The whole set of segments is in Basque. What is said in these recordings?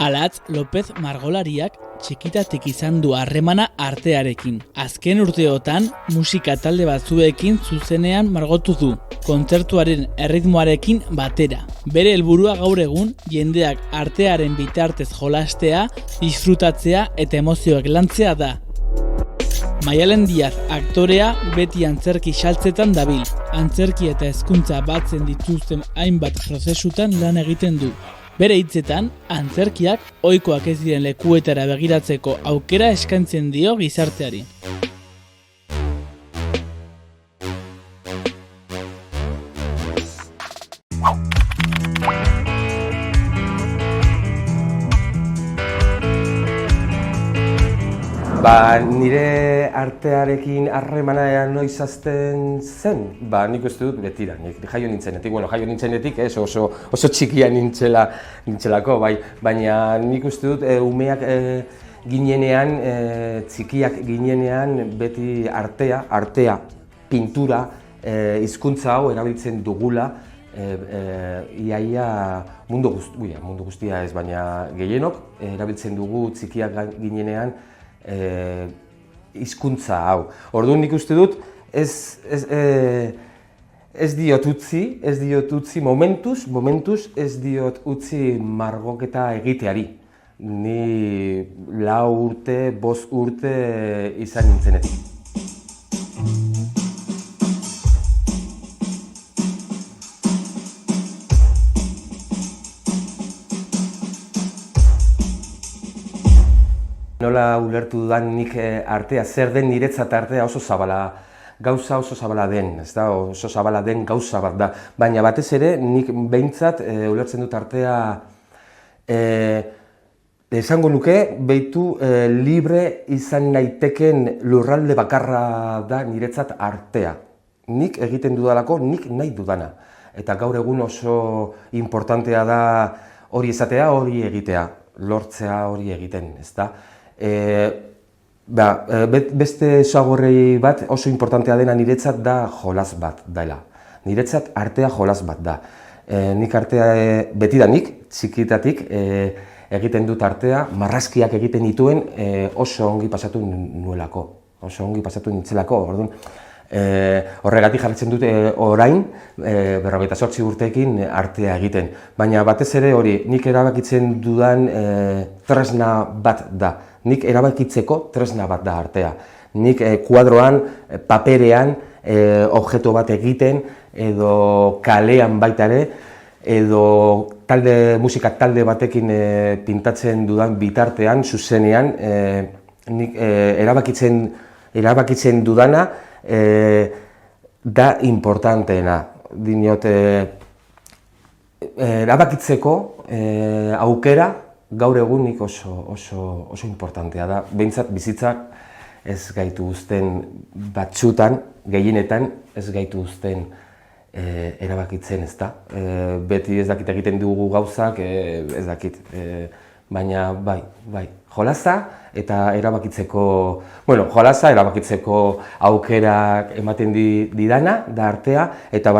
Alatz López margolariak txikitatik izan du harremana artearekin. Azken urteotan musika talde batzuekin zuzenean margotu du, kontzertuaren erritmoarekin batera. Bere helburua gaur egun jendeak artearen bitartez jolastea, disfrutatzea eta emozioak lantzea da. Maialen Diaz aktorea beti antzerki saltzetan dabil. Antzerki eta hezkuntza batzen dituzten hainbat prozesutan lan egiten du. Bere hitzetan, antzerkiak ohikoak ez diren lekuetara begiratzeko aukera eskaintzen dio gizarteari. Nire artearekin harremana noiz hasten zen? Nik uste dut betira, jaio nintzenetik, oso txikia nintzelako, baina nik uste dut umeak ginenean, txikiak ginenean beti artea, pintura, hizkuntza hau erabiltzen dugula, iaia mundu guztia ez, baina gehienok erabiltzen dugu txikiak ginenean hizkuntza hau. Orduan nik uste dut ez diot utzi momentuz ez diot utzi margoketa egiteari. Ni 4 urte, 5 urte izan nintzenetik. Nola ulertu dudan nik artea, zer den niretzat artea oso zabala, gauza oso zabala den, oso zabala den gauza bat da. Baina batez ere, nik behintzat ulertzen dut artea, esango nuke, behitu libre izan naiteken lurralde bakarra da niretzat artea. Nik egiten dudalako, nik nahi dudana. Eta gaur egun oso importantea da hori esatea, hori egitea, lortzea hori egiten, ezta? Beste zagorrei bat oso importantea dena niretzat da jolas bat dela. Niretzat artea jolas bat da. Nik artea betidanik, txikitatik egiten dut artea, marrazkiak egiten dituen oso ongi pasatu nuelako, oso ongi pasatu nintzelako. Horregatik jarraitzen dute orain, 58 urteekin artea egiten. Baina batez ere hori, nik erabakitzen dudan tresna bat da. Nik erabakitzeko tresna bat da artea. Nik kuadroan, paperean, objektu bat egiten, edo kalean baita ere, edo musika talde batekin pintatzen dudan bitartean, zuzenean, nik erabakitzen dudana da importanteena. Dinot, erabakitzeko aukera, gaur egunik oso importantea da. Behintzat bizitzak ez gaitu uzten batzutan, gehienetan ez gaitu uzten erabakitzen, ezta. Beti ez dakit egiten dugu gauzak, ez dakit. Baina bai, jolasa eta erabakitzeko, jolasa erabakitzeko aukerak ematen didana da artea, eta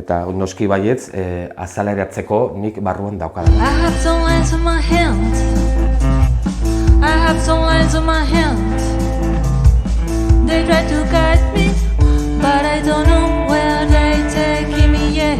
eta noski baietz azaleratzeko nik barruan daukada. I have some lines in my hand. I have some lines in my hand. They try to guide me, but I don't know where they take me yet.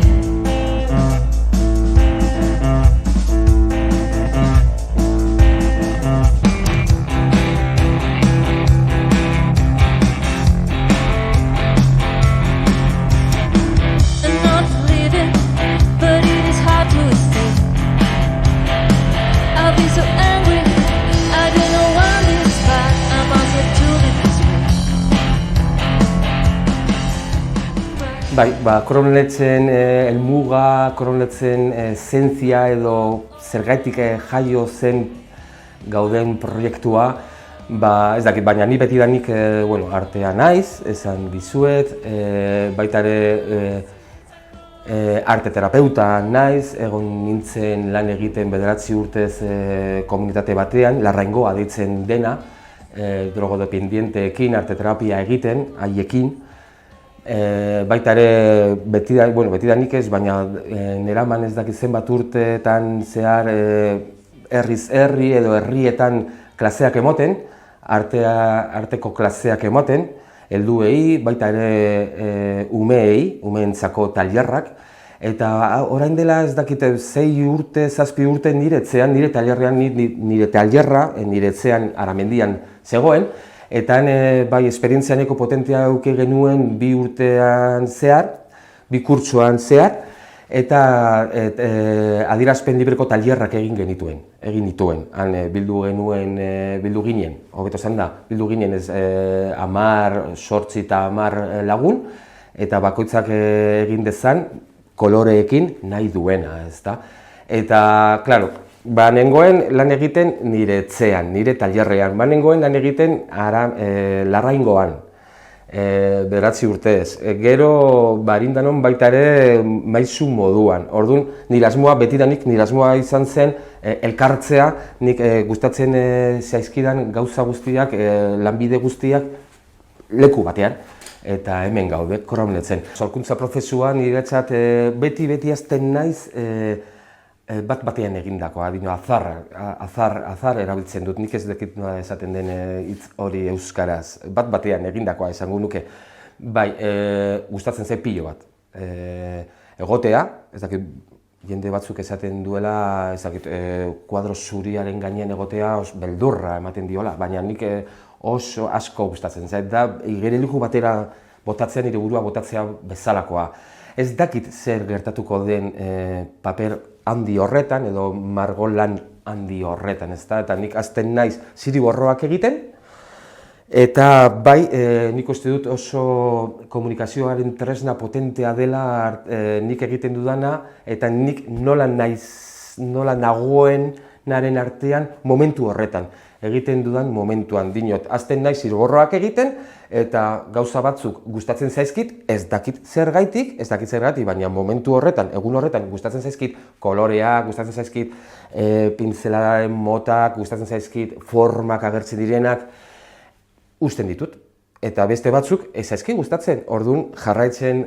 Kronletzen helmuga, kronletzen zentzia edo zergaitik jaio zen gauden proiektua, ez dakit, baina ni betidanik artea naiz, esan dizuet, baita ere arte terapeuta naiz, egon nintzen lan egiten 9 urtez komunitate batean, Larraingoa deitzen dena, drogodependienteekin arte terapia egiten, haiekin. Baita ere, betidanik ez, baina neraman ez dakit zenbat urteetan zehar herriz herri edo herrietan klaseak emoten, arteko klaseak emoten, helduei, baita ere umeentzako tailerrak, eta orain dela ez dakite 6 urte, 7 urte nire etxean, nire tailerra, nire etxean Aramendian zegoen, eta bai esperientzia nahiko potentea eduki genuen 2 urtean zehar, 2 kurtsoan zehar, eta adierazpen libreko tailerrak egin nituen. Han bildu ginen, hobeto esan da, bildu ginen 10, 8 eta 10 lagun, eta bakoitzak egin dezan koloreekin nahi duena, ezta? Eta, klaro, nengoen lan egiten nire etxean, nire tailerrean, nengoen lan egiten Larraingoan, 9 urtez. Gero barindanon baita ere maizu moduan. Orduan, nire asmoa izan zen elkartzea, nik gustatzen zaizkidan gauza guztiak, lanbide guztiak leku batean. Eta hemen gaude, Korramunetzen. Sorkuntza prozesuan niretzat beti azten naiz bat batean egindakoa, azar erabiltzen dut, nik ez dakit nola esaten den hitz hori euskaraz, bat batean egindakoa esango nuke. Bai, gustatzen zen pilo bat. Egotea, ez dakit, jende batzuk esaten duela, ez dakit, kuadro zuriaren gainean egotea beldurra ematen diola, baina nik oso asko gustatzen zait, da igereliku batera botatzea, nire burua botatzea bezalakoa. Ez dakit zer gertatuko den paper handi horretan, edo margolan handi horretan, ezta? Eta nik azten naiz zirriborroak egiten, eta bai, nik uste dut oso komunikazioaren tresna potentea dela nik egiten dudana, eta nik nola nagoenaren artean momentu horretan. Egiten dudan momentuan, dinot, azten naiz zirriborroak egiten, eta gauza batzuk gustatzen zaizkit, ez dakit zergaitik, baina momentu horretan, egun horretan gustatzen zaizkit koloreak, gustatzen zaizkit pintzelaren motak, gustatzen zaizkit formak agertzen direnak, uzten ditut. Eta beste batzuk ez zaizki gustatzen, orduan jarraitzen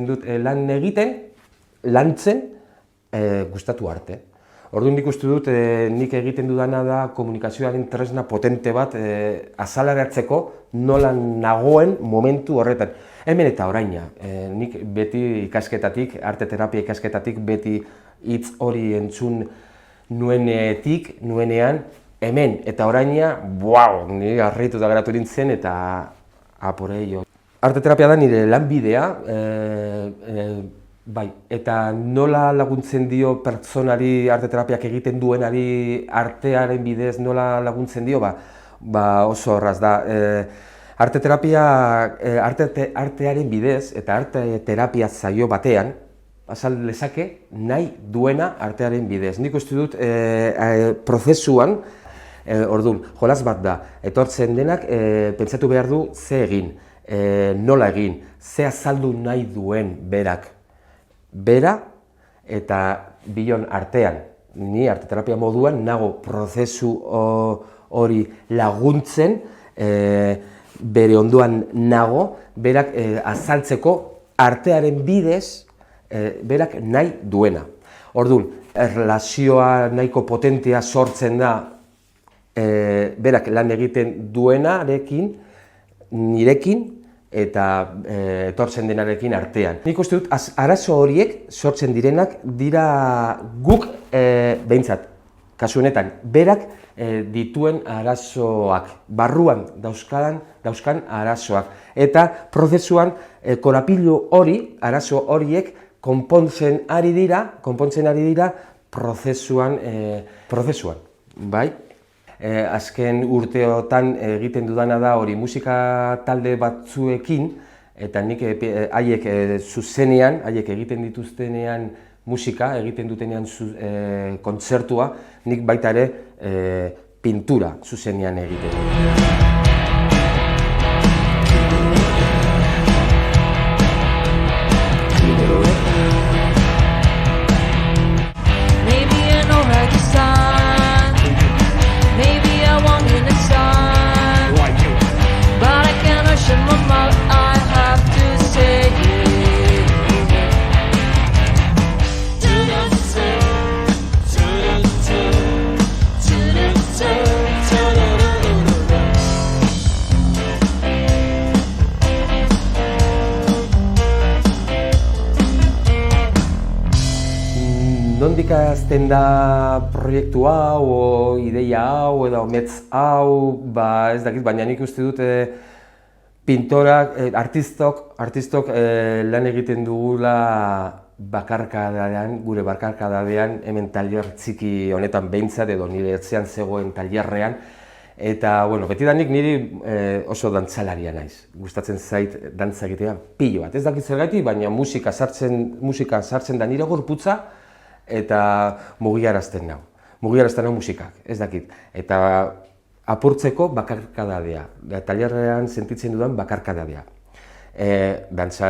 dut lan egiten, lantzen gustatu arte. Orduan nik uste dut, nik egiten dudana da komunikazioaren tresna potente bat azaleratzeko nola nagoen momentu horretan. Hemen eta oraina, nik beti ikasketatik, arte terapia ikasketatik, beti hitz hori entzun nuenean, hemen eta oraina, nire harrituta geratu nintzen eta apore jo. Arte terapia da nire lanbidea, bai, eta nola laguntzen dio pertsonari arte terapiak egiten duenari artearen bidez nola laguntzen dio, oso horraz da. Arte terapia artearen bidez eta arte terapia zaio batean azal lezake nahi duena artearen bidez. Nik uste dut prozesuan, orduan, jolas bat da, etortzen denak pentsatu behar du ze egin, nola egin, ze azaldu nahi duen berak. Bera eta bilon artean, ni arte terapia moduan nago prozesu hori laguntzen, bere ondoan nago, berak azaltzeko artearen bidez berak nahi duena. Orduan, erlazioa nahiko potentea sortzen da berak lan egiten duenarekin, nirekin, eta etortzen denarekin artean. Nik uste dut, arazo horiek sortzen direnak dira guk behintzat, kasu honetan, berak dituen arazoak, barruan dauzkan arazoak. Eta prozesuan korapilu hori, arazo horiek konpontzen ari dira prozesuan, bai? Azken urteotan egiten dudana da hori musika talde batzuekin, eta nik haiek zuzenean, haiek egiten dituztenean musika, egiten dutenean kontzertua, nik baita ere pintura zuzenean egiten dut. nondik hasten da proiektu hau, o ideia hau, edo metz hau, ez dakit, baina nik uste dut pintorak, artistok lan egiten dugula bakarkadadean, gure bakarkadadean, hemen tailer txiki honetan behintzat edo nire etxean zegoen tailerrean. Eta, betidanik niri oso dantzalaria naiz. Gustatzen zait dantza egitea pilo bat. Ez dakit zergatik, baina musika sartzen da nire gorputza eta mugiarazten nau. Mugiarazten nau musikak, ez dakit. Eta apurtzeko bakarkadadea, tailerrean sentitzen dudan bakarkadadea. Dantza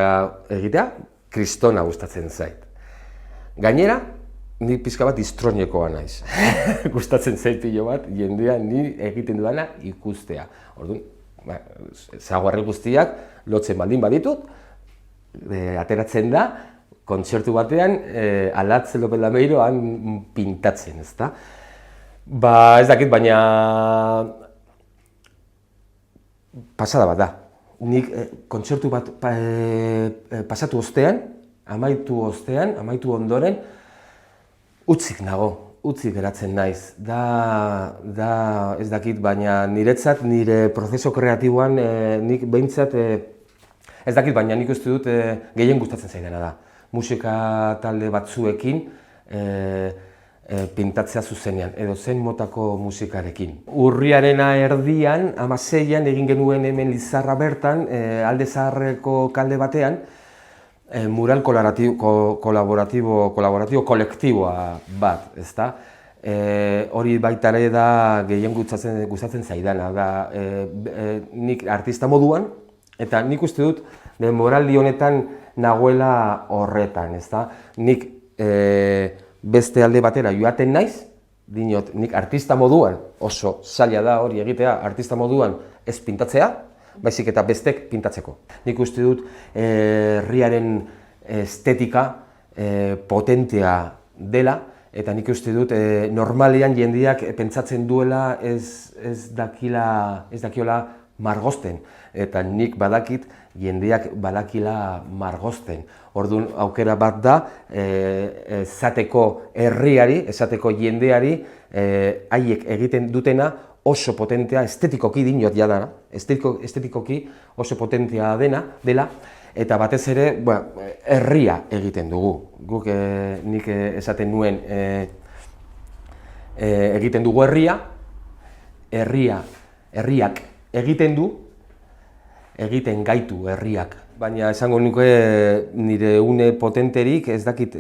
egitea, kristona gustatzen zait. Gainera, ni pixka bat istroinekoa naiz. Gustatzen zait pilo bat, jendea ni egiten dudana ikustea. Orduan, zaguarri guztiak lotzen baldin baditut, ateratzen da, kontzertu batean, Alatz López Lameiro han pintatzen, ezta? Ez dakit, baina pasada bat da. Nik kontzertu bat pasatu ostean, amaitu ondoren, utzik nago, utzik geratzen naiz. Ez dakit, baina niretzat, nire prozeso kreatiboan, nik behintzat, ez dakit, baina nik uste dut gehien gustatzen zaidana da. Musika talde batzuekin pintatzea zuzenean, edo zen motako musikarekin. Urriarena erdian, 16an egin genuen hemen Lizarra bertan, Alde Zaharreko kalde batean, mural kolaboratibo kolektiboa bat, ezta? Hori baita ere da gehien gustatzen zaidana, nik artista moduan, eta nik uste dut moraldi honetan nagoela horretan, ezta? Nik beste alde batera joaten naiz, dinot, nik artista moduan, oso zaila da hori egitea, artista moduan ez pintatzea, baizik eta bestek pintatzeko. Nik uste dut herriaren estetika potentea dela, eta nik uste dut normalean jendeak pentsatzen duela ez dakiola margosten, eta nik badakit jendeak badakila margosten. Orduan aukera bat da, esateko herriari, esateko jendeari, haiek egiten dutena oso potentea, estetikoki dinot jadana, estetikoki oso potentea dela, eta batez ere herria egiten dugu. Guk nik esaten nuen egiten dugu herriak egiten gaitu herriak. Baina esango nuke nire une potenterik, ez dakit,